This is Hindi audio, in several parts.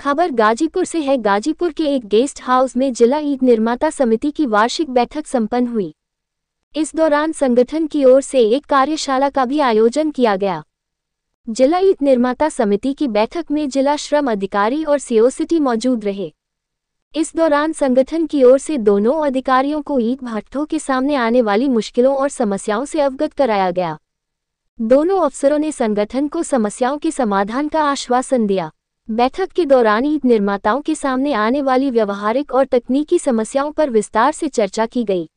खबर गाजीपुर से है। गाजीपुर के एक गेस्ट हाउस में जिला ईंट निर्माता समिति की वार्षिक बैठक संपन्न हुई। इस दौरान संगठन की ओर से एक कार्यशाला का भी आयोजन किया गया। जिला ईंट निर्माता समिति की बैठक में जिला श्रम अधिकारी और सीओसीटी मौजूद रहे। इस दौरान संगठन की ओर से दोनों अधिकारियों को ईंट भट्ठों के सामने आने वाली मुश्किलों और समस्याओं से अवगत कराया गया। दोनों अफसरों ने संगठन को समस्याओं के समाधान का आश्वासन दिया। बैठक के दौरान ईंट निर्माताओं के सामने आने वाली व्यवहारिक और तकनीकी समस्याओं पर विस्तार से चर्चा की गई।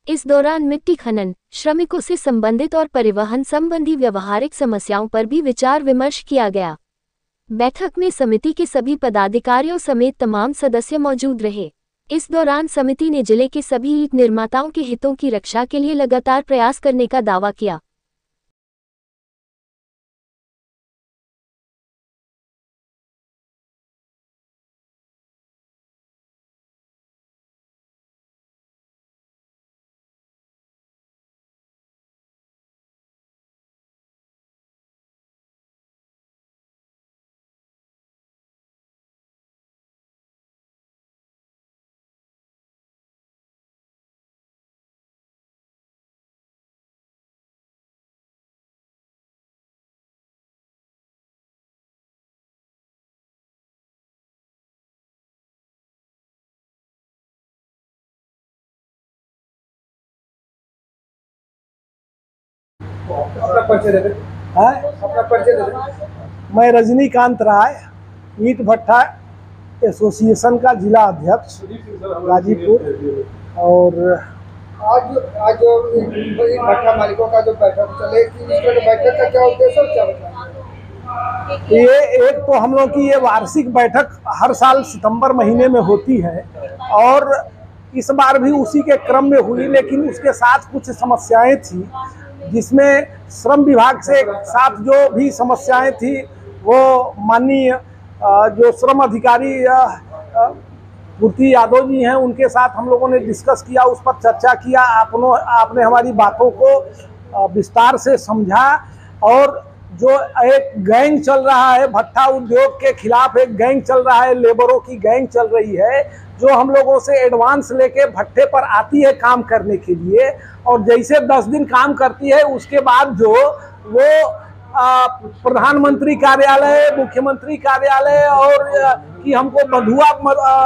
इस दौरान मिट्टी खनन, श्रमिकों से संबंधित और परिवहन संबंधी व्यवहारिक समस्याओं पर भी विचार विमर्श किया गया। बैठक में समिति के सभी पदाधिकारियों समेत तमाम सदस्य मौजूद रहे। इस दौरान समिति ने जिले के सभी ईंट निर्माताओं के हितों की रक्षा के लिए लगातार प्रयास करने का दावा किया। अपना परिचय दे दे। अपना परिचय दे दे। मैं रजनीकांत राय, ईंट भट्ठा एसोसिएशन का जिला अध्यक्ष गाजीपुर। और आज जो ईंट भट्ठा मालिकों का जो बैठक चले, बैठक का क्या उद्देश्य और क्या बताएंगे? ये एक तो हम लोग की ये वार्षिक बैठक हर साल सितंबर महीने में होती है और इस बार भी उसी के क्रम में हुई, लेकिन उसके साथ कुछ समस्याएं थी जिसमें श्रम विभाग से साथ जो भी समस्याएं थी वो माननीय जो श्रम अधिकारी पूर्ति यादव जी हैं उनके साथ हम लोगों ने डिस्कस किया, उस पर चर्चा किया। आपने हमारी बातों को विस्तार से समझा। और जो एक गैंग चल रहा है, भट्ठा उद्योग के खिलाफ एक गैंग चल रहा है, लेबरों की गैंग चल रही है जो हम लोगों से एडवांस लेके भट्ठे पर आती है काम करने के लिए, और जैसे 10 दिन काम करती है उसके बाद जो वो प्रधानमंत्री कार्यालय, मुख्यमंत्री कार्यालय और कि हमको बंधुआ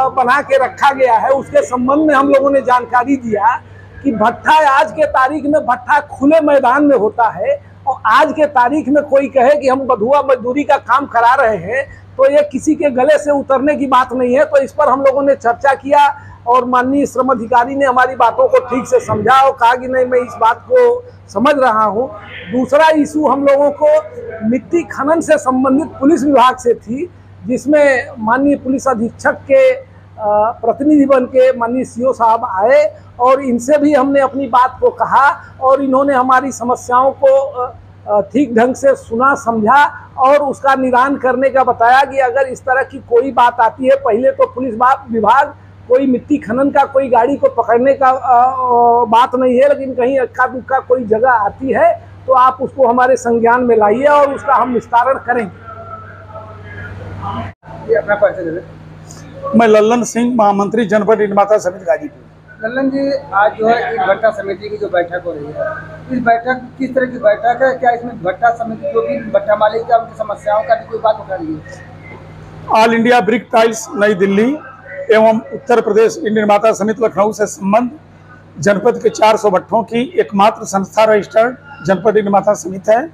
बना के रखा गया है, उसके संबंध में हम लोगों ने जानकारी दिया कि भट्ठा आज के तारीख में भट्ठा खुले मैदान में होता है और आज के तारीख में कोई कहे कि हम बंधुआ मजदूरी का काम करा रहे हैं तो ये किसी के गले से उतरने की बात नहीं है। तो इस पर हम लोगों ने चर्चा किया और माननीय श्रम अधिकारी ने हमारी बातों को ठीक से समझा और कहा कि नहीं, मैं इस बात को समझ रहा हूँ। दूसरा इशू हम लोगों को मिट्टी खनन से संबंधित पुलिस विभाग से थी, जिसमें माननीय पुलिस अधीक्षक के प्रतिनिधि बन के माननीय सीओ साहब आए और इनसे भी हमने अपनी बात को कहा और इन्होंने हमारी समस्याओं को ठीक ढंग से सुना, समझा और उसका निदान करने का बताया कि अगर इस तरह की कोई बात आती है, पहले तो पुलिस विभाग कोई मिट्टी खनन का कोई गाड़ी को पकड़ने का बात नहीं है, लेकिन कहीं अक्का दुक्का कोई जगह आती है तो आप उसको हमारे संज्ञान में लाइए और उसका हम निस्तारण करेंगे। ये अपना परिचय दे दे। मैं लल्लन सिंह, महामंत्री जनपद ईंट निर्माता समिति गाजीपुर। लल्लन जी, आज जो है ईंट भट्ठा समिति की जो बैठक हो रही है, इस बैठक किस तरह की बैठक है? क्या इसमें भट्ठा समिति जो भी भट्ठा मालिक का उनकी समस्याओं का भी कोई बात उठा रही है? ऑल इंडिया ब्रिक टाइल्स नई दिल्ली एवं उत्तर प्रदेश ईंट निर्माता समिति लखनऊ से संबंध जनपद के 400 भट्ठों की एकमात्र संस्था रजिस्टर्ड जनपद ईंट निर्माता समिति है,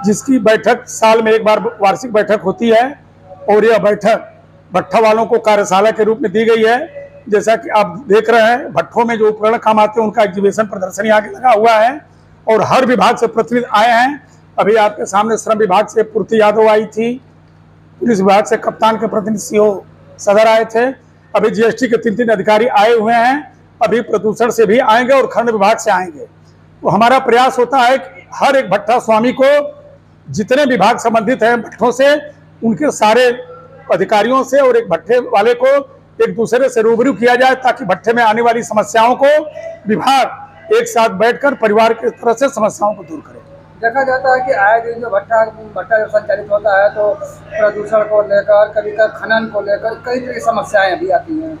जिसकी बैठक साल में एक बार वार्षिक बैठक होती है। और यह बैठक भट्ठा वालों को कार्यशाला के रूप में दी गई है। जैसा कि आप देख रहे हैं, भट्ठों में जो उपकरण काम आते हैं उनका एग्जीबिशन प्रदर्शनी आगे लगा हुआ है और हर विभाग से प्रतिनिधि आए हैं। अभी आपके सामने श्रम विभाग से पूर्ति यादव आई थी, पुलिस विभाग से कप्तान के प्रतिनिधि सीओ सदर आए थे, अभी जीएसटी के 3 अधिकारी आए हुए हैं, अभी प्रदूषण से भी आएंगे और खंड विभाग से आएंगे। तो हमारा प्रयास होता है कि हर एक भट्ठा स्वामी को, जितने विभाग संबंधित हैं भट्ठों से, उनके सारे अधिकारियों से और एक भट्ठे वाले को एक दूसरे से रूबरू किया जाए, ताकि भट्ठे में आने वाली समस्याओं को विभाग एक साथ बैठकर परिवार की तरह से समस्याओं को दूर करे। देखा जाता है कि आए दिन जो भट्टा भट्टा जब संचालित होता है तो प्रदूषण को लेकर, कभी कभी खनन को लेकर कई तरह की समस्याएं भी आती हैं।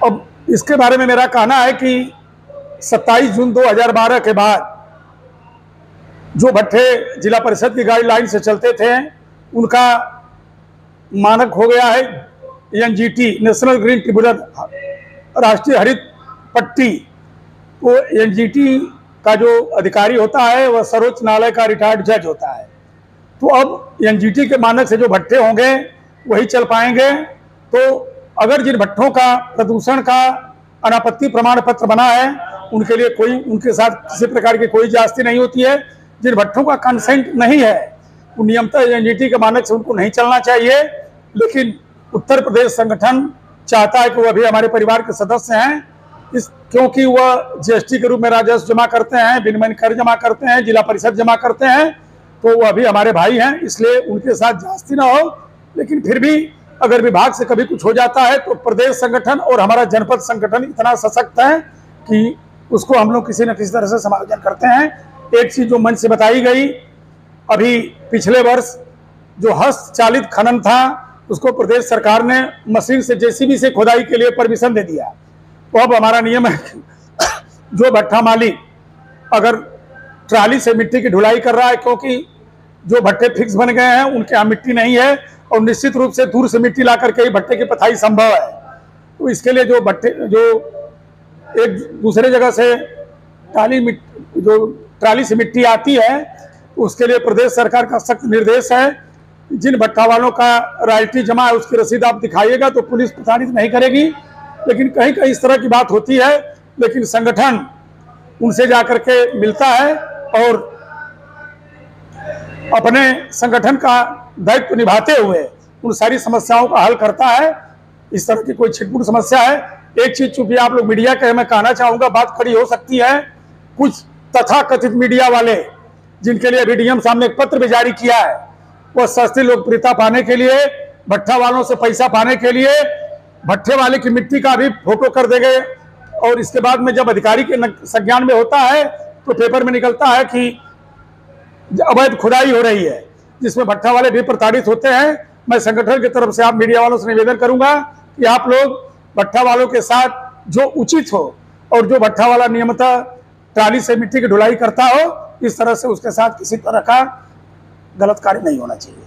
अब इसके बारे में मेरा कहना है कि 27 जून 2012 के बाद जो भट्टे जिला परिषद की गाइडलाइन से चलते थे उनका मानक हो गया है एनजीटी, नेशनल ग्रीन ट्रिब्यूनल, राष्ट्रीय हरित पट्टी। वो एनजीटी का जो अधिकारी होता है वह सर्वोच्च न्यायालय का रिटायर्ड जज होता है। तो अब एनजीटी के मानक से जो भट्टे होंगे वही चल पाएंगे। तो अगर जिन भट्टों का प्रदूषण का अनापत्ति प्रमाण पत्र बना है उनके लिए कोई, उनके साथ किसी प्रकार की कोई ज्यादती नहीं होती है। जिन भट्टों का कंसेंट नहीं है वो नियमतः एनजीटी के मानक से उनको नहीं चलना चाहिए। लेकिन उत्तर प्रदेश संगठन चाहता है कि वह भी हमारे परिवार के सदस्य हैं, क्योंकि वह जीएसटी के रूप में राजस्व जमा करते हैं, विनिमय कर जमा करते हैं, जिला परिषद जमा करते हैं, तो वह भी हमारे भाई हैं, इसलिए उनके साथ ज्यादती ना हो। लेकिन फिर भी अगर विभाग से कभी कुछ हो जाता है तो प्रदेश संगठन और हमारा जनपद संगठन इतना सशक्त है कि उसको हम लोग किसी न किसी तरह से समायोजन करते हैं। एक चीज जो मंच से बताई गई, अभी पिछले वर्ष जो हस्तचालित खनन था उसको प्रदेश सरकार ने मशीन से, जेसीबी से खुदाई के लिए परमिशन दे दिया। तो अब हमारा नियम है कि जो भट्टा मालिक अगर ट्राली से मिट्टी की ढुलाई कर रहा है, क्योंकि जो भट्टे फिक्स बन गए हैं उनके यहाँ मिट्टी नहीं है और निश्चित रूप से दूर से मिट्टी ला करके ही भट्टे की पथाई संभव है। तो इसके लिए जो भट्टे जो एक दूसरे जगह से ट्राली से मिट्टी आती है उसके लिए प्रदेश सरकार का सख्त निर्देश है। जिन भट्टा वालों का रॉयल्टी जमा है उसकी रसीद आप दिखाइएगा तो पुलिस प्रताड़ित नहीं करेगी। लेकिन कहीं कहीं इस तरह की बात होती है, लेकिन संगठन उनसे जाकर के मिलता है और अपने संगठन का दायित्व निभाते हुए उन सारी समस्याओं का हल करता है। इस तरह की कोई छिटपुट समस्या है, एक चीज चूंकि आप लोग मीडिया के, मैं कहना चाहूंगा, बात खड़ी हो सकती है, कुछ तथाकथित मीडिया वाले जिनके लिए डीएम साहब ने एक पत्र भी जारी किया है, वो सस्ती लोकप्रियता पाने के लिए, भट्टा वालों से पैसा पाने के लिए भट्टे वाले की मिट्टी का भी फोटो कर देंगे और इसके बाद में जब अधिकारी के संज्ञान में होता है तो पेपर में निकलता है कि अवैध खुदाई हो रही है, जिसमें भट्टा वाले भी प्रताड़ित होते हैं। मैं संगठन की तरफ से आप मीडिया वालों से निवेदन करूंगा कि आप लोग भट्टा वालों के साथ जो उचित हो और जो भट्टा वाला नियमतः ट्राली से मिट्टी की ढुलाई करता हो, इस तरह से उसके साथ किसी तरह का गलत कार्य नहीं होना चाहिए।